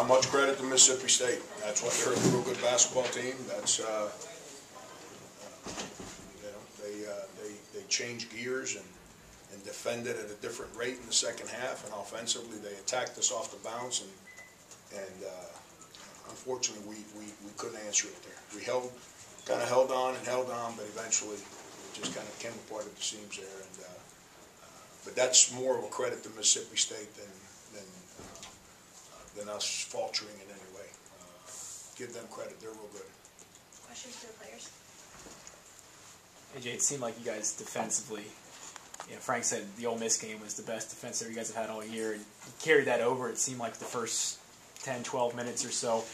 Much credit to Mississippi State. That's why they're a real good basketball team. That's they changed gears and defended at a different rate in the second half, and offensively they attacked us off the bounce, and unfortunately we couldn't answer it there. We kind of held on, but eventually it just kind of came apart at the seams there. And but that's more of a credit to Mississippi State than us faltering in any way. Give them credit; they're real good. Questions for the players? AJ, it seemed like you guys defensively, Frank said the Ole Miss game was the best defense that you guys have had all year, and you carried that over, it seemed like, the first 10, 12 minutes or so.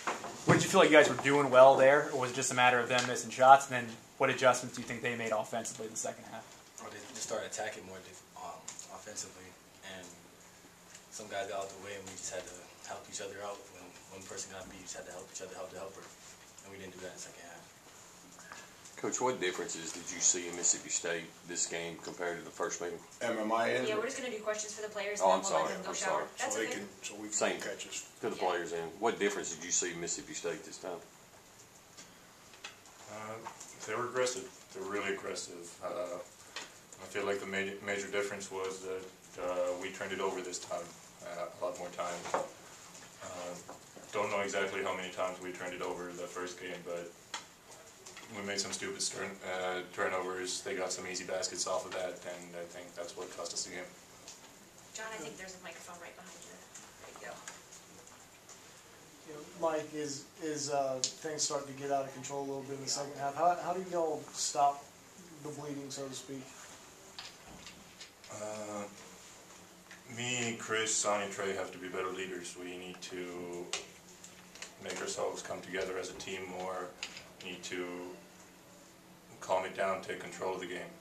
What did you feel like you guys were doing well there, or was it just a matter of them missing shots? And then what adjustments do you think they made offensively in the second half? Well, they just started attacking more offensively, and some guys got out of the way, and we just had to help each other out. When one person got beat, we just had to help each other, help the helper, and we didn't do that in the second half. Coach, what differences did you see in Mississippi State this game compared to the first meeting? MMI in? Yeah, we're just going to do questions for the players. Oh, and I'm then we'll sorry. let them go I'm shower. sorry. That's okay. So we Same can catch us. To the players in. What difference did you see in Mississippi State this time? They were aggressive. They were really aggressive. I feel like the major difference was that we turned it over this time, a lot more times. Don't know exactly how many times we turned it over the first game, but we made some stupid turnovers. They got some easy baskets off of that, and I think that's what cost us the game. John, I think there's a microphone right behind you. There you go. Mike, is things starting to get out of control a little bit in the second half? How do y'all stop the bleeding, so to speak? Me, Chris, Sonny, Trey have to be better leaders. We need to make ourselves come together as a team more. We need to calm it down, take control of the game.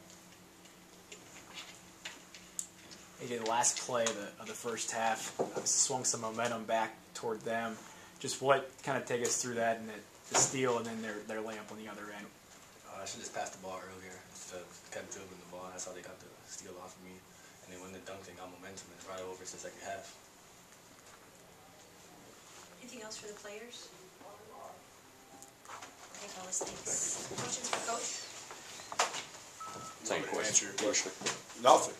AJ, the last play of the first half swung some momentum back toward them. Just what kind of take us through that, and the steal and then their layup on the other end? I should just pass the ball earlier instead of kept dribbling the ball. That's how they got the steal off of me. And then when the dunk, they got momentum and right over to the second half. Anything else for the players? Okay, fellas, thanks. Questions for Coach? Same question. Answer your question. Nothing.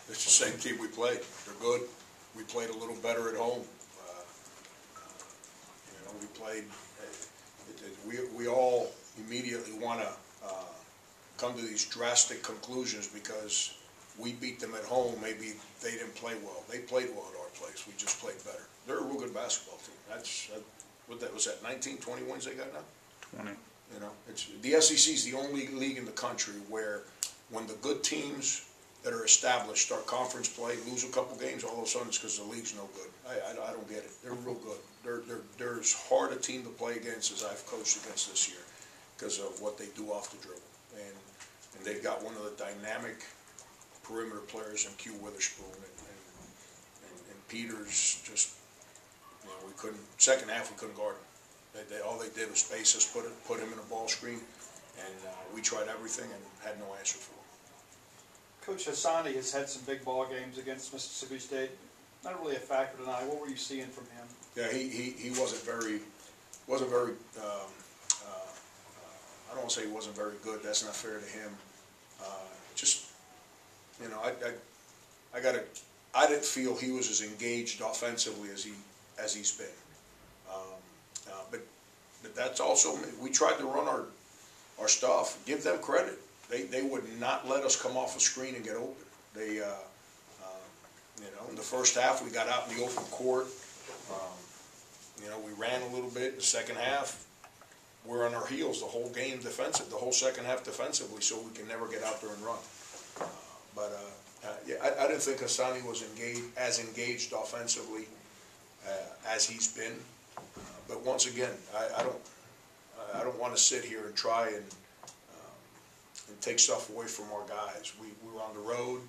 It's the same team we played. They're good. We played a little better at home. We played. We all immediately want to come to these drastic conclusions because we beat them at home. Maybe they didn't play well. They played well at our place. We just played better. They're a real good basketball team. What was that? 19, 20 wins they got now. 20. It's the SEC is the only league in the country where when the good teams that are established start conference play, lose a couple games, all of a sudden it's because the league's no good. I don't get it. They're real good. They're as hard a team to play against as I've coached against this year because of what they do off the dribble. And they've got one of the dynamic perimeter players in Q Witherspoon and Peters. Just we couldn't. Second half we couldn't guard him. All they did was space us, put him in a ball screen, and we tried everything and had no answer for him. Coach Hassani has had some big ball games against Mississippi State. Not really a factor tonight. What were you seeing from him? Yeah, he wasn't very. I don't want to say he wasn't very good. That's not fair to him. I didn't feel he was as engaged offensively as he's been. But that's also, we tried to run our stuff. Give them credit. They would not let us come off a screen and get open. They, in the first half we got out in the open court. We ran a little bit. In the second half, we're on our heels the whole game defensive, the whole second half defensively, so we can never get out there and run. I didn't think Hassani was as engaged offensively as he's been. But once again, I don't want to sit here and try and take stuff away from our guys. We were on the road,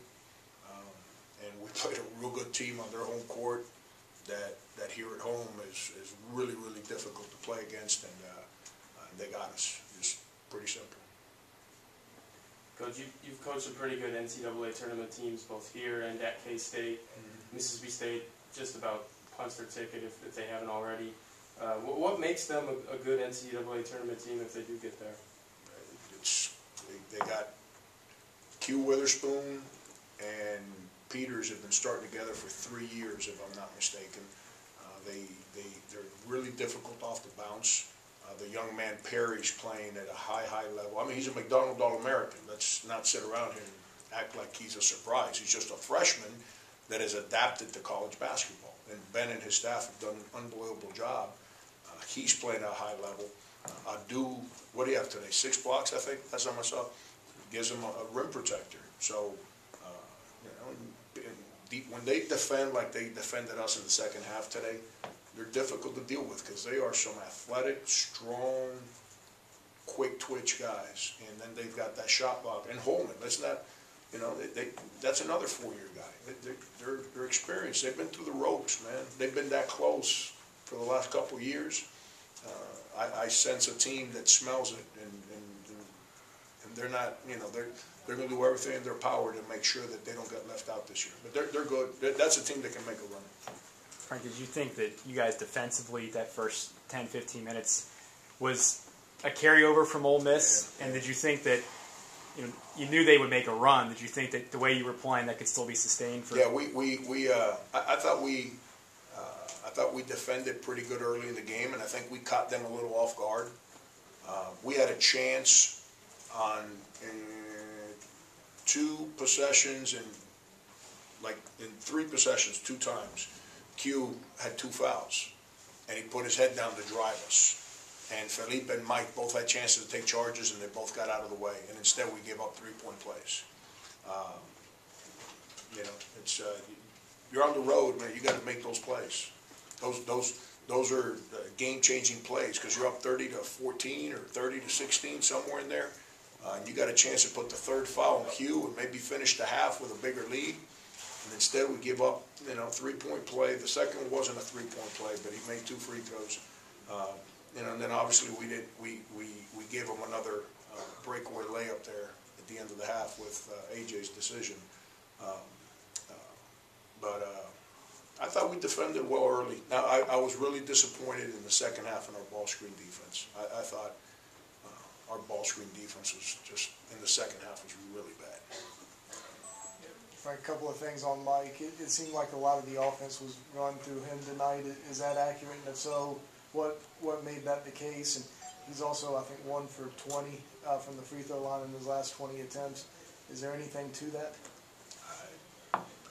and we played a real good team on their home court. That here at home is really, really difficult to play against, and they got us. Just pretty simple. Coach, you've coached some pretty good NCAA tournament teams both here and at K-State. Mississippi State just about punch their ticket if they haven't already. What makes them a good NCAA tournament team if they do get there? They got Q Witherspoon and Peters have been starting together for 3 years, if I'm not mistaken. They're really difficult off the bounce. The young man Perry's playing at a high level. I mean, he's a McDonald All-American. Let's not sit around here and act like he's a surprise. He's just a freshman that has adapted to college basketball. And Ben and his staff have done an unbelievable job. He's playing at a high level. What do you have today? 6 blocks, I think. That's how much up. Gives him a rim protector. So, when they defend like they defended us in the second half today, they're difficult to deal with because they are some athletic, strong, quick twitch guys. And then they've got that shot block. And Holman, that's not, that's another 4-year guy. They're experienced. They've been through the ropes, man. They've been that close for the last couple of years. I sense a team that smells it, and they're not, they're going to do everything in their power to make sure that they don't get left out this year. But they're good. That's a team that can make a run. Frank, did you think that you guys defensively, that first 10, 15 minutes, was a carryover from Ole Miss? Yeah. And did you think that, you knew they would make a run? Did you think that the way you were playing that could still be sustained? Yeah, I thought we defended pretty good early in the game, and I think we caught them a little off guard. We had a chance on 2 possessions and in 3 possessions 2 times. Q had 2 fouls, and he put his head down to drive us. And Felipe and Maik both had chances to take charges, and they both got out of the way. And instead, we gave up 3-point plays. You're on the road, man. You got to make those plays. Those are game-changing plays because you're up 30-14 or 30-16 somewhere in there. And you got a chance to put the 3rd foul on Q and maybe finish the half with a bigger lead. And instead, we give up, 3-point play. The second one wasn't a 3-point play, but he made 2 free throws. And then obviously we gave him another breakaway layup there at the end of the half with AJ's decision. I thought we defended well early. Now, I was really disappointed in the second half in our ball screen defense. I thought our ball screen defense was just, in the second half, was really bad. Frank, a couple of things on Maik. It seemed like a lot of the offense was run through him tonight. Is that accurate? And if so, what made that the case? And he's also, I think, 1 for 20 from the free throw line in his last 20 attempts. Is there anything to that?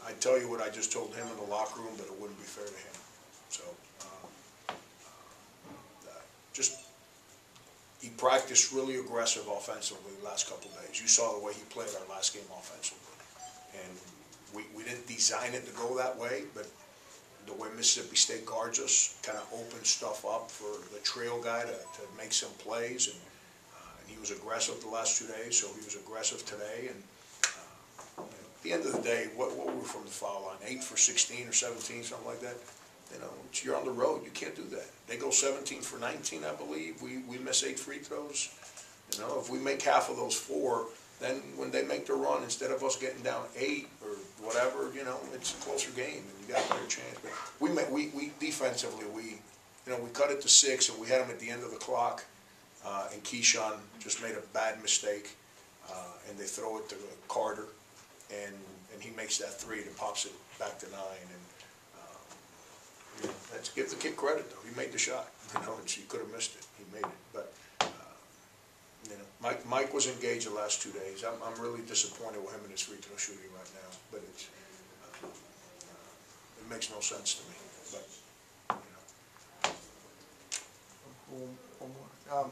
I tell you what I just told him in the locker room, that it wouldn't be fair to him. So, he practiced really aggressive offensively the last couple of days. You saw the way he played our last game offensively. And we didn't design it to go that way, but the way Mississippi State guards us kind of opens stuff up for the trail guy to make some plays. And he was aggressive the last 2 days, so he was aggressive today. And at the end of the day, what were we from the foul line? 8 for 16 or 17, something like that. You're on the road. You can't do that. They go 17 for 19, I believe. We miss 8 free throws. If we make half of those 4, then when they make their run, instead of us getting down 8 or whatever, it's a closer game and you got a better chance. But we defensively, we cut it to 6 and we had them at the end of the clock. And Keyshawn just made a bad mistake, and they throw it to Carter, and he makes that 3 and pops it back to 9. And let's give the kid credit though. He made the shot. He could have missed it. He made it. But Maik was engaged the last 2 days. I'm really disappointed with him in his free throw shooting right now. But it makes no sense to me. But One more.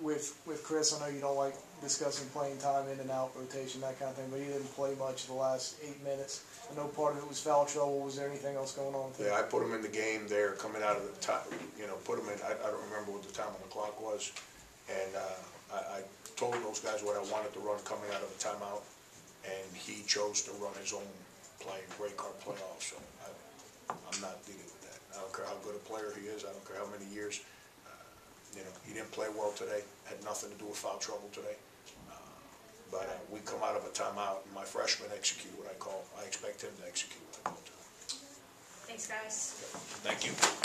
With Chris, I know you don't like discussing playing time, in and out, rotation, that kind of thing, but he didn't play much the last 8 minutes. I know part of it was foul trouble. Was there anything else going on with him? Yeah, I put him in the game there, coming out of the time. Put him in. I don't remember what the time on the clock was, and I told those guys what I wanted to run coming out of the timeout, and he chose to run his own play, break our play off. So I'm not dealing with that. I don't care how good a player he is. I don't care how many years. He didn't play well today. Had nothing to do with foul trouble today. But we come out of a timeout, and my freshman execute what I call. I expect him to execute what I call to him. Thanks, guys. Thank you.